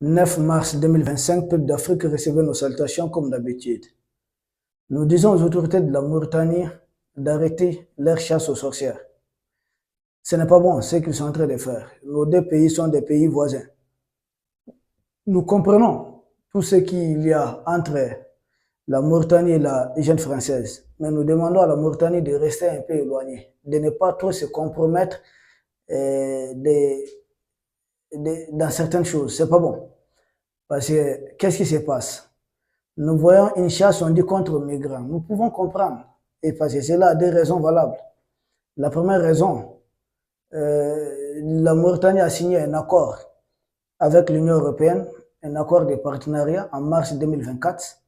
9 mars 2025, peuple d'Afrique recevait nos salutations comme d'habitude. Nous disons aux autorités de la Mauritanie d'arrêter leur chasse aux sorcières. Ce n'est pas bon ce qu'ils sont en train de faire. Nos deux pays sont des pays voisins. Nous comprenons tout ce qu'il y a entre la Mauritanie et la jeune française, mais nous demandons à la Mauritanie de rester un peu éloignée, de ne pas trop se compromettre dans certaines choses. C'est pas bon. Parce que qu'est-ce qui se passe? Nous voyons une chasse, on dit contre les migrants. Nous pouvons comprendre. Et parce que c'est là des raisons valables. La première raison, la Mauritanie a signé un accord avec l'Union européenne, un accord de partenariat en mars 2024.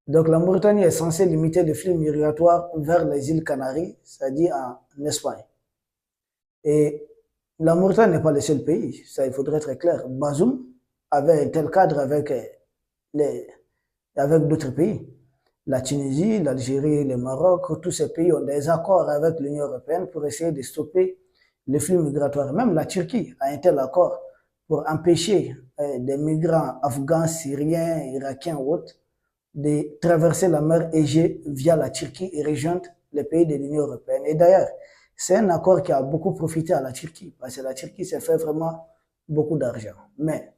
Donc la Mauritanie est censée limiter les flux migratoires vers les îles Canaries, c'est-à-dire en Espagne. Et la Mauritanie n'est pas le seul pays, ça il faudrait être clair. Bazoum avait un tel cadre avec d'autres pays. La Tunisie, l'Algérie, le Maroc, tous ces pays ont des accords avec l'Union européenne pour essayer de stopper les flux migratoires. Même la Turquie a un tel accord pour empêcher des migrants afghans, syriens, irakiens ou autres de traverser la mer Égée via la Turquie et rejoindre les pays de l'Union européenne. Et d'ailleurs, c'est un accord qui a beaucoup profité à la Turquie, parce que la Turquie s'est fait vraiment beaucoup d'argent. Mais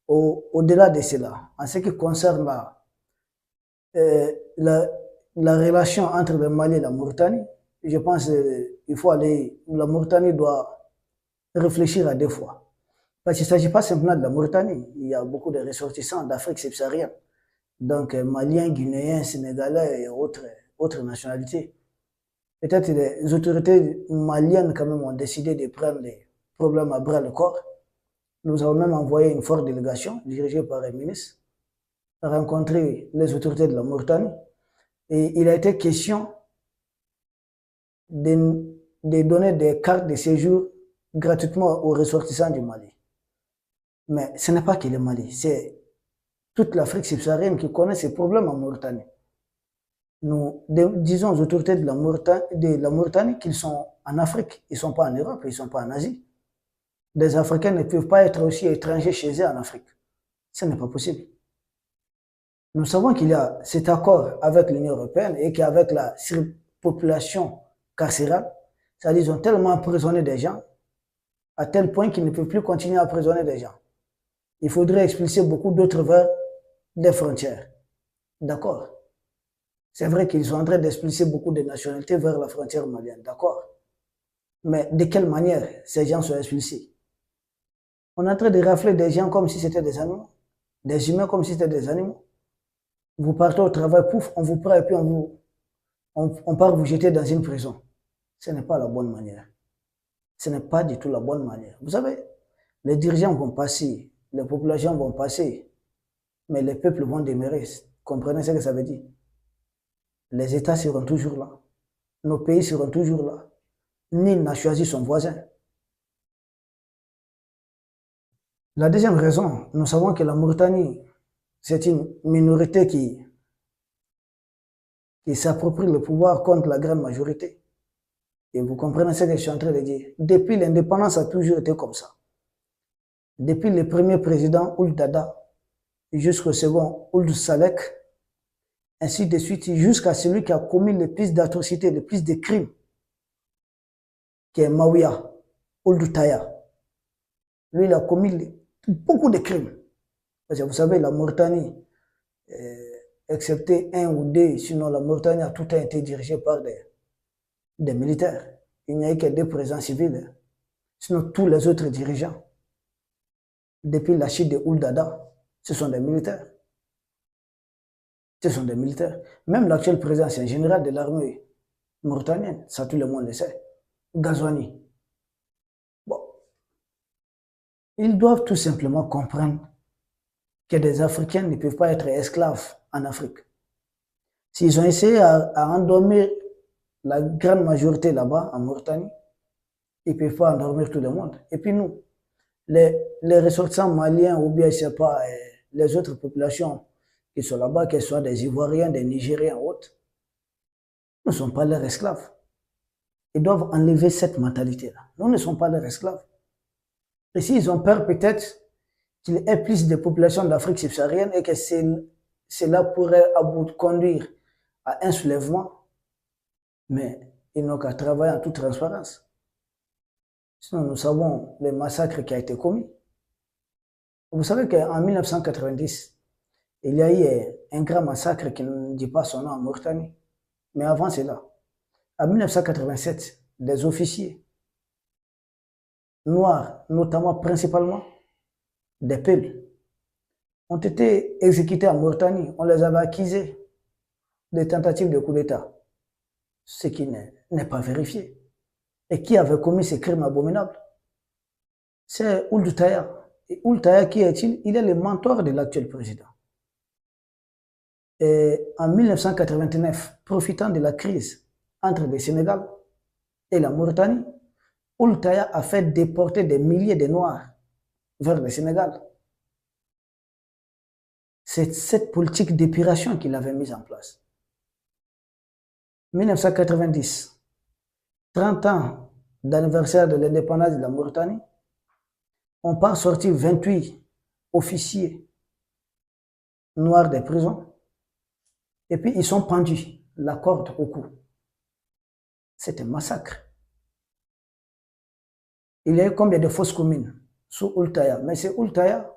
au-delà de cela, en ce qui concerne la relation entre le Mali et la Mauritanie, je pense la Mauritanie doit réfléchir à deux fois. Parce qu'il ne s'agit pas simplement de la Mauritanie, il y a beaucoup de ressortissants d'Afrique subsaharienne. Donc, Maliens, Guinéens, Sénégalais et autres nationalités. Peut-être les autorités maliennes quand même ont décidé de prendre les problèmes à bras le corps. Nous avons même envoyé une forte délégation dirigée par un ministre rencontrer les autorités de la Mauritanie. Et il a été question de donner des cartes de séjour gratuitement aux ressortissants du Mali. Mais ce n'est pas que le Mali, c'est toute l'Afrique subsaharienne qui connaît ces problèmes en Mauritanie. Nous disons aux autorités de la Mauritanie qu'ils sont en Afrique, ils ne sont pas en Europe, ils ne sont pas en Asie. Des Africains ne peuvent pas être aussi étrangers chez eux en Afrique. Ce n'est pas possible. Nous savons qu'il y a cet accord avec l'Union européenne et qu'avec la surpopulation carcérale, c'est-à-dire qu'ils ont tellement emprisonné des gens, à tel point qu'ils ne peuvent plus continuer à emprisonner des gens. Il faudrait expulser beaucoup d'autres vers des frontières. D'accord. C'est vrai qu'ils sont en train d'expulser beaucoup de nationalités vers la frontière malienne. D'accord. Mais de quelle manière ces gens sont expulsés? On est en train de rafler des gens comme si c'était des animaux, des humains comme si c'était des animaux. Vous partez au travail, pouf, on vous prend et puis on part vous jeter dans une prison. Ce n'est pas la bonne manière. Ce n'est pas du tout la bonne manière. Vous savez, les dirigeants vont passer, les populations vont passer, mais les peuples vont demeurer. Comprenez ce que ça veut dire? Les États seront toujours là. Nos pays seront toujours là. Nul n'a choisi son voisin. La deuxième raison, nous savons que la Mauritanie, c'est une minorité qui s'approprie le pouvoir contre la grande majorité. Et vous comprenez ce que je suis en train de dire. Depuis l'indépendance, ça a toujours été comme ça. Depuis le premier président Ould Dada jusqu'au second Ould Salek, ainsi de suite, jusqu'à celui qui a commis le plus d'atrocités, le plus de crimes, qui est Maouia, Ould Taya. Lui, il a commis beaucoup de crimes. Parce que vous savez, la Mauritanie, excepté un ou deux, sinon la Mauritanie a tout été dirigé par des militaires. Il n'y a eu que des présidents civils. Sinon, tous les autres dirigeants, depuis la chute de Ould Dada, ce sont des militaires. Ce sont des militaires. Même l'actuel président, c'est un général de l'armée mauritanienne. Ça, tout le monde le sait. Ghazouani. Bon. Ils doivent tout simplement comprendre que des Africains ne peuvent pas être esclaves en Afrique. S'ils ont essayé à endormir la grande majorité là-bas, en Mauritanie, ils ne peuvent pas endormir tout le monde. Et puis nous, les ressortissants maliens ou bien, je ne sais pas, les autres populations qui sont là-bas, qu'elles soient des Ivoiriens, des Nigériens ou autres, nous ne sommes pas leurs esclaves. Ils doivent enlever cette mentalité-là. Nous ne sommes pas leurs esclaves. Et s'ils ont peur, peut-être, qu'il y ait plus de populations d'Afrique subsaharienne et que cela pourrait conduire à un soulèvement, mais ils n'ont qu'à travailler en toute transparence. Sinon, nous savons les massacres qui ont été commis. Vous savez qu'en 1990, il y a eu un grand massacre qui ne dit pas son nom en Mauritanie. Mais avant cela, en 1987, des officiers noirs, notamment principalement des Peuls, ont été exécutés en Mauritanie. On les avait accusés de tentatives de coup d'État, ce qui n'est pas vérifié. Et qui avait commis ces crimes abominables? C'est Ould Taya. Et Ould Taya, qui est-il? Il est le mentor de l'actuel président. Et en 1989, profitant de la crise entre le Sénégal et la Mauritanie, Ould Taya a fait déporter des milliers de Noirs vers le Sénégal. C'est cette politique d'épuration qu'il avait mise en place. 1990, 30 ans d'anniversaire de l'indépendance de la Mauritanie, on part sortir 28 officiers noirs des prisons et puis ils sont pendus, la corde au cou. C'est un massacre. Il y a eu combien de fausses communes sous Ould Taya? Mais c'est Ould Taya,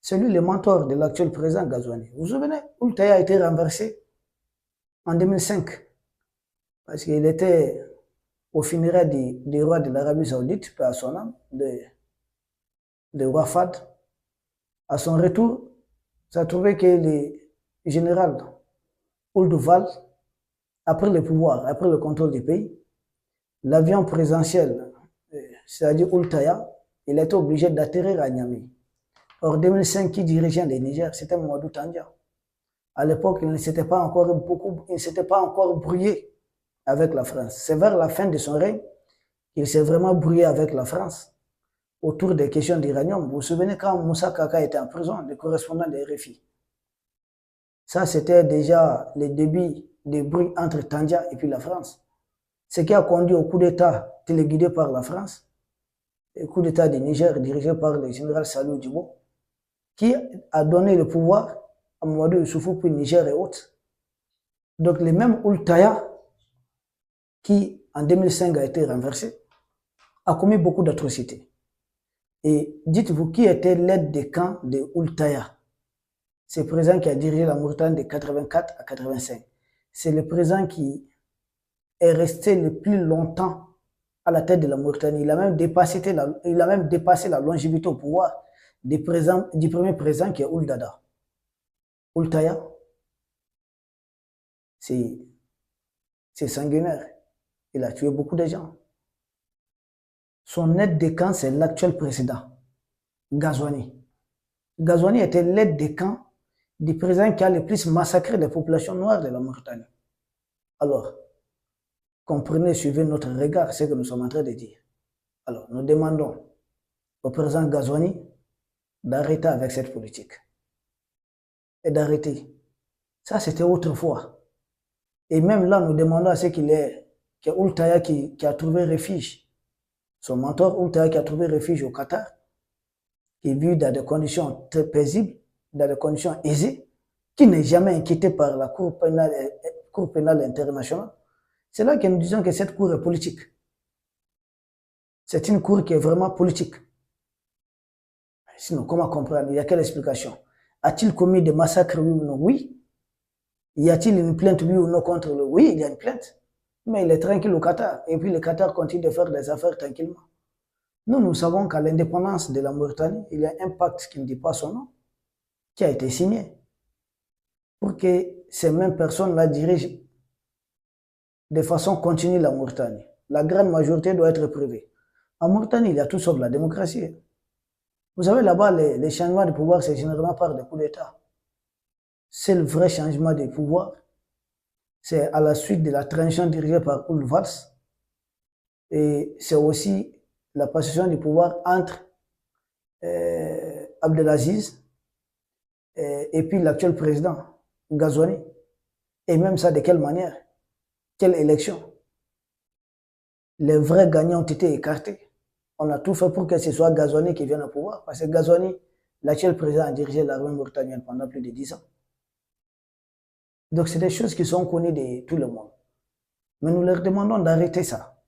c'est lui le mentor de l'actuel président Ghazouani. Vous vous souvenez, Ould Taya a été renversé en 2005 parce qu'il était au funérailles du roi de l'Arabie Saoudite, paix à son âme, de roi Fahd. À son retour, ça a trouvé que le général Ould Val a pris le pouvoir, a pris le contrôle du pays. L'avion présidentiel, c'est-à-dire Ould Taya, il a été obligé d'atterrir à Niamey. En 2005, qui dirigeait le Niger, c'était Mamadou Tandja. À l'époque, il ne s'était pas encore brouillé avec la France. C'est vers la fin de son règne qu'il s'est vraiment brouillé avec la France autour des questions d'uranium. Vous vous souvenez quand Moussa Kaka était en prison, le correspondant des RFI. Ça, c'était déjà le début des bruits entre Tandja et puis la France. Ce qui a conduit au coup d'État téléguidé par la France, le coup d'État du Niger dirigé par le général Salou Djibo, qui a donné le pouvoir à Mamadou Issoufou puis Niger et autres. Donc le même Ould Taya, qui en 2005 a été renversé, a commis beaucoup d'atrocités. Et dites-vous, qui était l'aide de camp de Ould Taya? C'est le président qui a dirigé la Mauritanie de 84 à 85. C'est le président qui est resté le plus longtemps à la tête de la Mauritanie. Il a même dépassé la longévité au pouvoir du premier président qui est Ould Dada. Ould Taya, c'est sanguinaire. Il a tué beaucoup de gens. Son aide de camp, c'est l'actuel président, Ghazouani. Ghazouani était l'aide de camp du président qui a le plus massacré les populations noires de la Mauritanie. Alors, comprenez, suivez notre regard, ce que nous sommes en train de dire. Alors, nous demandons au président Ghazouani d'arrêter avec cette politique. Et d'arrêter. Ça, c'était autrefois. Et même là, nous demandons à ce qu'il y ait Ould Taya qui a trouvé refuge. Son mentor, Ould Taya, qui a trouvé refuge au Qatar, qui vit dans des conditions très paisibles, dans des conditions aisées, qui n'est jamais inquiété par la Cour pénale internationale. C'est là que nous disons que cette cour est politique. C'est une cour qui est vraiment politique. Sinon, comment comprendre? Il y a quelle explication? A-t-il commis des massacres, oui ou non? Oui. Y a-t-il une plainte, oui ou non, contre le? Oui, il y a une plainte. Mais il est tranquille au Qatar. Et puis le Qatar continue de faire des affaires tranquillement. Nous savons qu'à l'indépendance de la Mauritanie, il y a un pacte qui ne dit pas son nom, qui a été signé pour que ces mêmes personnes-là dirigent de façon continue la Mauritanie. La grande majorité doit être privée. En Mauritanie, il y a tout sauf la démocratie. Vous savez, là-bas, les changements de pouvoir, c'est généralement par des coups d'État. C'est le vrai changement de pouvoir. C'est à la suite de la transition dirigée par Ould Vals. Et c'est aussi la passation du pouvoir entre Abdelaziz et puis l'actuel président, Ghazouani. Et même ça, de quelle manière? Quelle élection? Les vrais gagnants ont été écartés. On a tout fait pour que ce soit Ghazouani qui vienne au pouvoir. Parce que Ghazouani L'actuel président a dirigé l'armée mauritanienne pendant plus de 10 ans. Donc, c'est des choses qui sont connues de tout le monde. Mais nous leur demandons d'arrêter ça.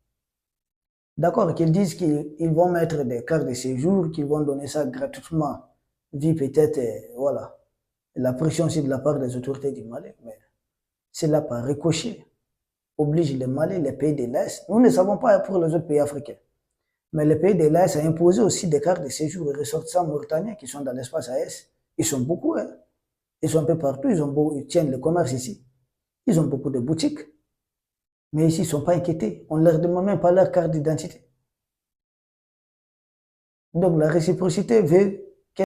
D'accord, qu'ils disent qu'ils vont mettre des cartes de séjour, qu'ils vont donner ça gratuitement, vu peut-être, voilà, la pression aussi de la part des autorités du Mali. Mais c'est là par ricochet oblige le Mali, les pays de l'Est. Nous ne savons pas pour les autres pays africains. Mais les pays de l'Est ont imposé aussi des cartes de séjour aux ressortissants mauritaniens qui sont dans l'espace AS. Ils sont beaucoup, hein. Ils sont un peu partout, ils tiennent le commerce ici. Ils ont beaucoup de boutiques. Mais ici, ils ne sont pas inquiétés. On ne leur demande même pas leur carte d'identité. Donc la réciprocité veut